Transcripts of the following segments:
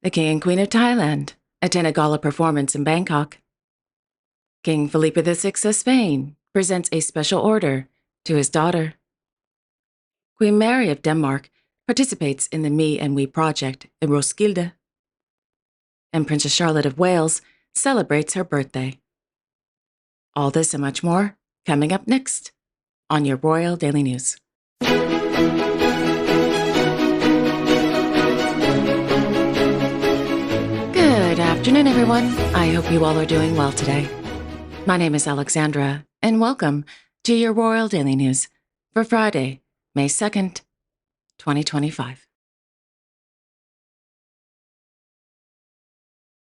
The King and Queen of Thailand attend a gala performance in Bangkok. King Felipe VI of Spain presents a special order to his daughter. Queen Mary of Denmark participates in the Me and We project in Roskilde. And Princess Charlotte of Wales celebrates her birthday. All this and much more coming up next on your Royal Daily News. Good afternoon, everyone. I hope you all are doing well today. My name is Alexandra, and welcome to your Royal Daily News for Friday, May 2nd, 2025.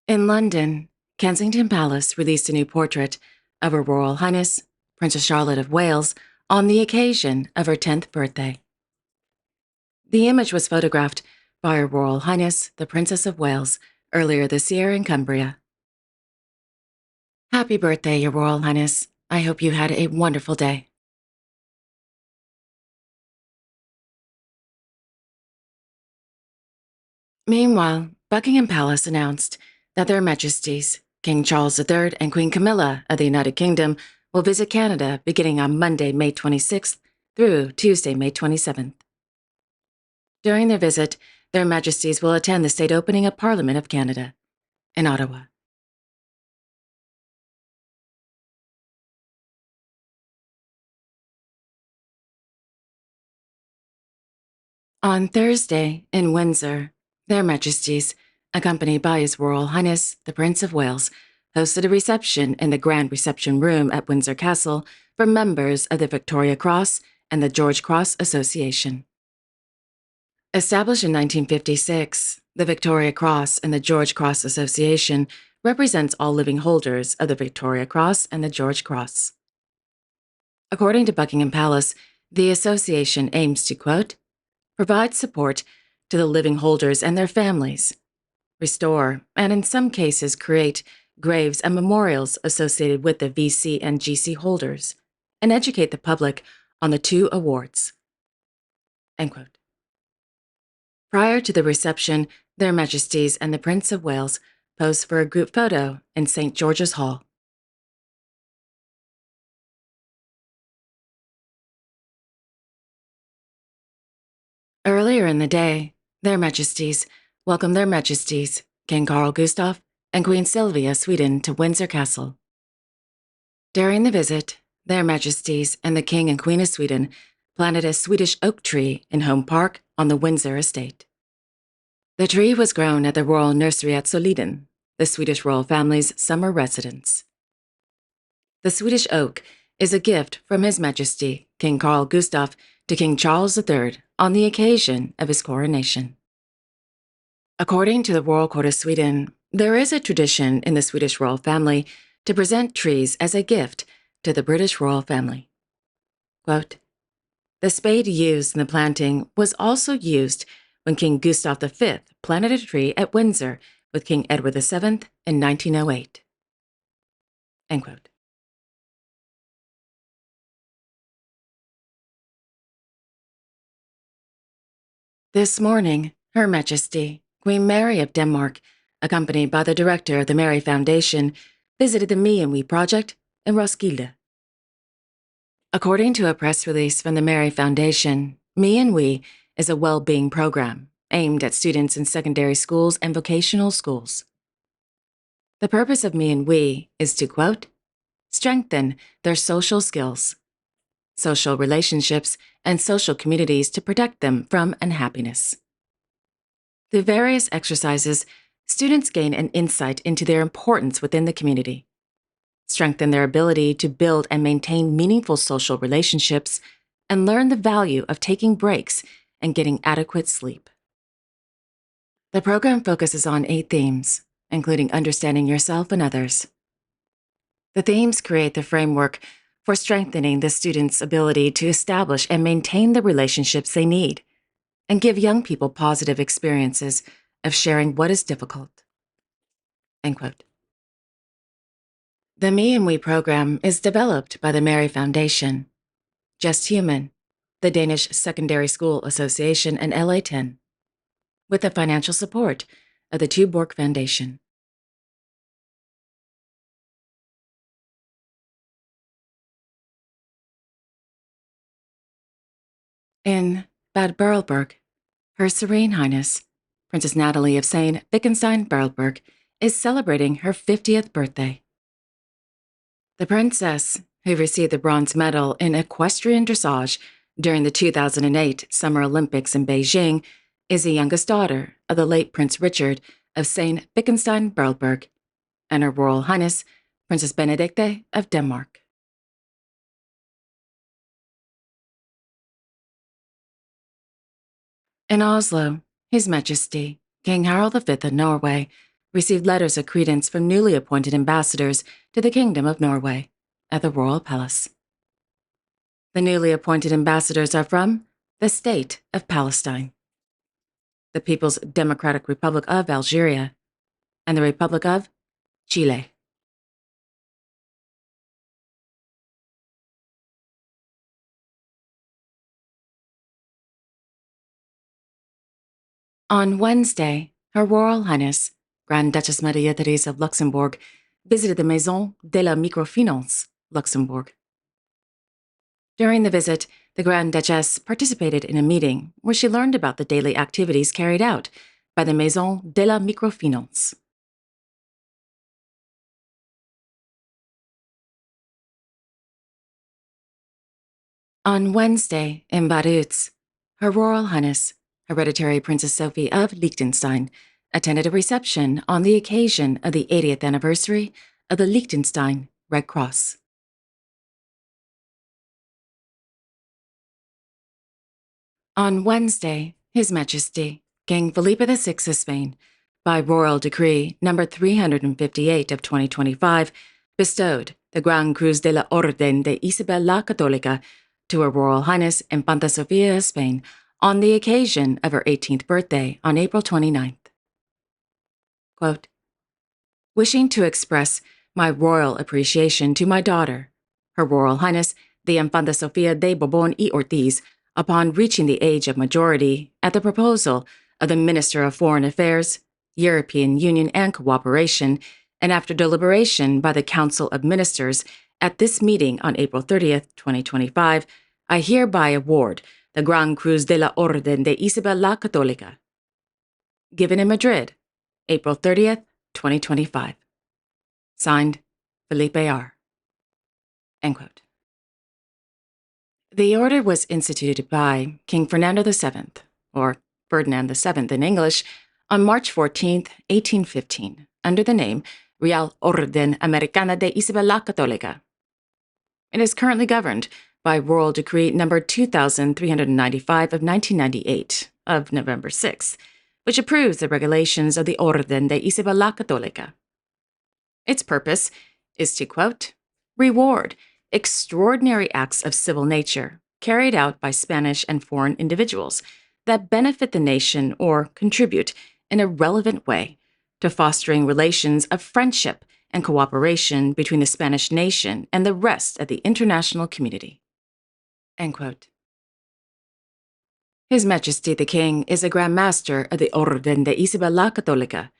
In London, Kensington Palace released a new portrait of Her Royal Highness, Princess Charlotte of Wales, on the occasion of her 10th birthday. The image was photographed by Her Royal Highness, the Princess of Wales, earlier this year in Cumbria. Happy birthday, Your Royal Highness. I hope you had a wonderful day. Meanwhile, Buckingham Palace announced that Their Majesties, King Charles III and Queen Camilla of the United Kingdom, will visit Canada beginning on Monday, May 26th through Tuesday, May 27th. During their visit, Their Majesties will attend the state opening of Parliament of Canada in Ottawa. On Thursday, in Windsor, Their Majesties, accompanied by His Royal Highness, the Prince of Wales, hosted a reception in the Grand Reception Room at Windsor Castle for members of the Victoria Cross and the George Cross Association. Established in 1956, the Victoria Cross and the George Cross Association represents all living holders of the Victoria Cross and the George Cross. According to Buckingham Palace, the association aims to, quote, provide support to the living holders and their families, restore, and in some cases create graves and memorials associated with the VC and GC holders, and educate the public on the two awards. End quote. Prior to the reception, Their Majesties and the Prince of Wales posed for a group photo in St. George's Hall. Earlier in the day, Their Majesties welcomed Their Majesties, King Carl Gustaf and Queen Sylvia of Sweden to Windsor Castle. During the visit, Their Majesties and the King and Queen of Sweden planted a Swedish oak tree in Home Park on the Windsor estate. The tree was grown at the Royal Nursery at Soliden, the Swedish royal family's summer residence. The Swedish oak is a gift from His Majesty, King Carl Gustaf, to King Charles III on the occasion of his coronation. According to the Royal Court of Sweden, there is a tradition in the Swedish royal family to present trees as a gift to the British royal family. Quote, the spade used in the planting was also used when King Gustav V planted a tree at Windsor with King Edward VII in 1908. End quote. This morning, Her Majesty, Queen Mary of Denmark, accompanied by the director of the Mary Foundation, visited the Me and We project in Roskilde. According to a press release from the Mary Foundation, Me and We is a well-being program aimed at students in secondary schools and vocational schools. The purpose of Me and We is to, quote, strengthen their social skills, social relationships, and social communities to protect them from unhappiness. Through various exercises, students gain an insight into their importance within the community, strengthen their ability to build and maintain meaningful social relationships, and learn the value of taking breaks and getting adequate sleep. The program focuses on 8 themes, including understanding yourself and others. The themes create the framework for strengthening the students' ability to establish and maintain the relationships they need, and give young people positive experiences of sharing what is difficult. End quote. The Me and We program is developed by the Mary Foundation, Just Human, the Danish Secondary School Association, and LA10, with the financial support of the Tuborg Foundation. In Bad Berlberg, Her Serene Highness, Princess Natalie of St. Wittgenstein-Berlberg, is celebrating her 50th birthday. The princess, who received the bronze medal in equestrian dressage during the 2008 Summer Olympics in Beijing, is the youngest daughter of the late Prince Richard of St. Wittgenstein-Berlberg and Her Royal Highness, Princess Benedicte of Denmark. In Oslo, His Majesty, King Harald V of Norway, received letters of credence from newly appointed ambassadors to the Kingdom of Norway at the Royal Palace. The newly appointed ambassadors are from the State of Palestine, the People's Democratic Republic of Algeria, and the Republic of Chile. On Wednesday, Her Royal Highness, Grand Duchess Maria Theresa of Luxembourg, visited the Maison de la Microfinance, Luxembourg. During the visit, the Grand Duchess participated in a meeting where she learned about the daily activities carried out by the Maison de la Microfinance. On Wednesday, in Vaduz, Her Royal Highness, Hereditary Princess Sophie of Liechtenstein, attended a reception on the occasion of the 80th anniversary of the Liechtenstein Red Cross. On Wednesday, His Majesty, King Felipe VI of Spain, by Royal Decree No. 358 of 2025, bestowed the Gran Cruz de la Orden de Isabel la Católica to Her Royal Highness Infanta Sofia of Spain on the occasion of her 18th birthday on April 29th. Quote, wishing to express my royal appreciation to my daughter, Her Royal Highness the Infanta Sofia de Bourbon y Ortiz, upon reaching the age of majority at the proposal of the Minister of Foreign Affairs, European Union and Cooperation, and after deliberation by the Council of Ministers at this meeting on April 30th, 2025, I hereby award the Gran Cruz de la Orden de Isabel la Católica. Given in Madrid, April 30th, 2025. Signed, Felipe R. End quote. The order was instituted by King Fernando VII, or Ferdinand VII in English, on March 14, 1815, under the name Real Orden Americana de Isabel la Católica. It is currently governed by Royal Decree No. 2395 of 1998 of November 6, which approves the regulations of the Orden de Isabel la Católica. Its purpose is to, quote, reward extraordinary acts of civil nature carried out by Spanish and foreign individuals that benefit the nation or contribute in a relevant way to fostering relations of friendship and cooperation between the Spanish nation and the rest of the international community. End quote. His Majesty the King is a Grand Master of the Orden de Isabel la Católica,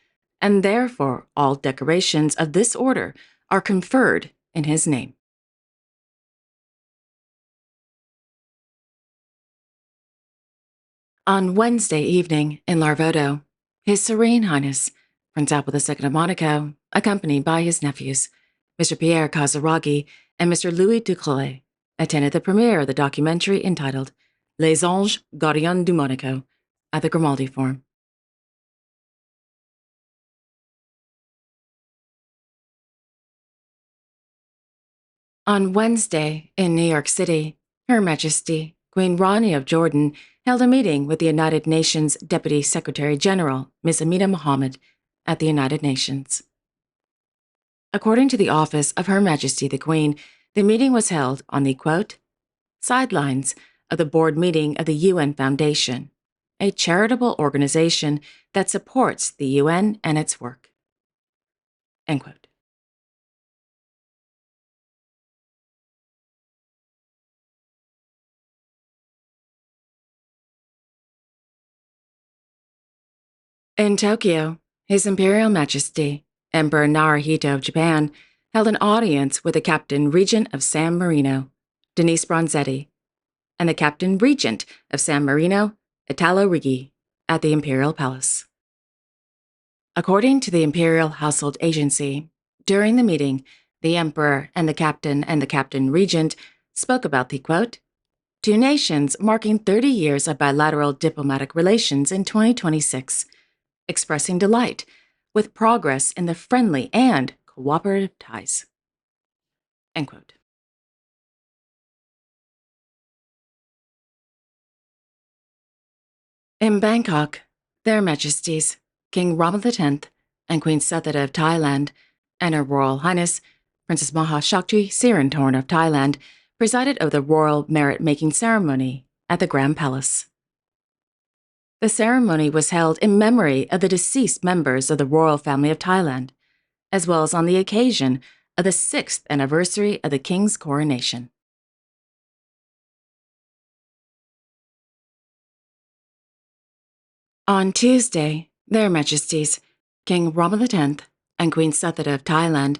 and therefore all decorations of this order are conferred in his name. On Wednesday evening in Larvodo, His Serene Highness, Prince Albert II of Monaco, accompanied by his nephews, Mr. Pierre Casaraghi and Mr. Louis Ducreuil, attended the premiere of the documentary entitled Les Anges Gardiens du Monaco at the Grimaldi Forum. On Wednesday, in New York City, Her Majesty, Queen Rani of Jordan, held a meeting with the United Nations Deputy Secretary General, Ms. Amina Mohammed, at the United Nations. According to the Office of Her Majesty the Queen, the meeting was held on the, quote, sidelines of the board meeting of the UN Foundation, a charitable organization that supports the UN and its work. End quote. In Tokyo, His Imperial Majesty, Emperor Naruhito of Japan, held an audience with the Captain Regent of San Marino, Denise Bronzetti, and the Captain Regent of San Marino, Italo Righi, at the Imperial Palace. According to the Imperial Household Agency, during the meeting, the Emperor and the Captain Regent spoke about the, quote, two nations marking 30 years of bilateral diplomatic relations in 2026, expressing delight with progress in the friendly and cooperative ties. End quote. In Bangkok, Their Majesties, King Rama X and Queen Suthada of Thailand, and Her Royal Highness, Princess Maha Shakti Siranthorn of Thailand, presided over the royal merit-making ceremony at the Grand Palace. The ceremony was held in memory of the deceased members of the royal family of Thailand, as well as on the occasion of the 6th anniversary of the king's coronation. On Tuesday, Their Majesties, King Rama X and Queen Suthada of Thailand,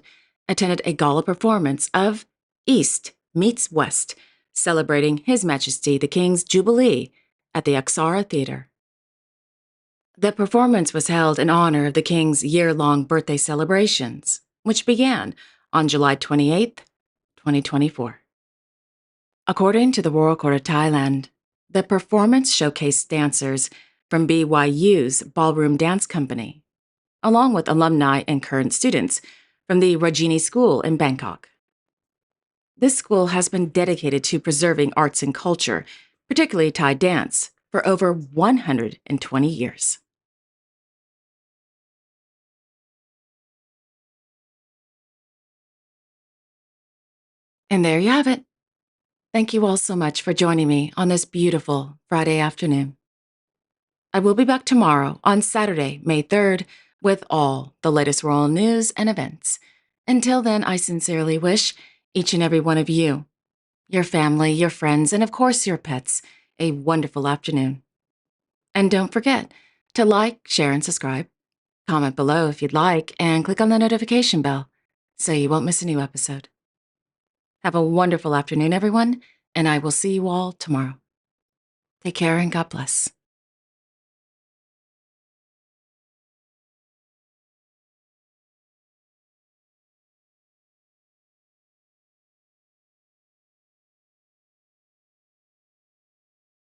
attended a gala performance of East Meets West, celebrating His Majesty the King's Jubilee at the Aksara Theatre. The performance was held in honor of the King's year-long birthday celebrations, which began on July 28, 2024. According to the Royal Court of Thailand, the performance showcased dancers from BYU's Ballroom Dance Company, along with alumni and current students from the Rajini School in Bangkok. This school has been dedicated to preserving arts and culture, particularly Thai dance, for over 120 years. And there you have it. Thank you all so much for joining me on this beautiful Friday afternoon. I will be back tomorrow on Saturday, May 3rd, with all the latest royal news and events. Until then, I sincerely wish each and every one of you, your family, your friends, and of course your pets, a wonderful afternoon. And don't forget to like, share, and subscribe. Comment below if you'd like, and click on the notification bell so you won't miss a new episode. Have a wonderful afternoon, everyone, and I will see you all tomorrow. Take care and God bless.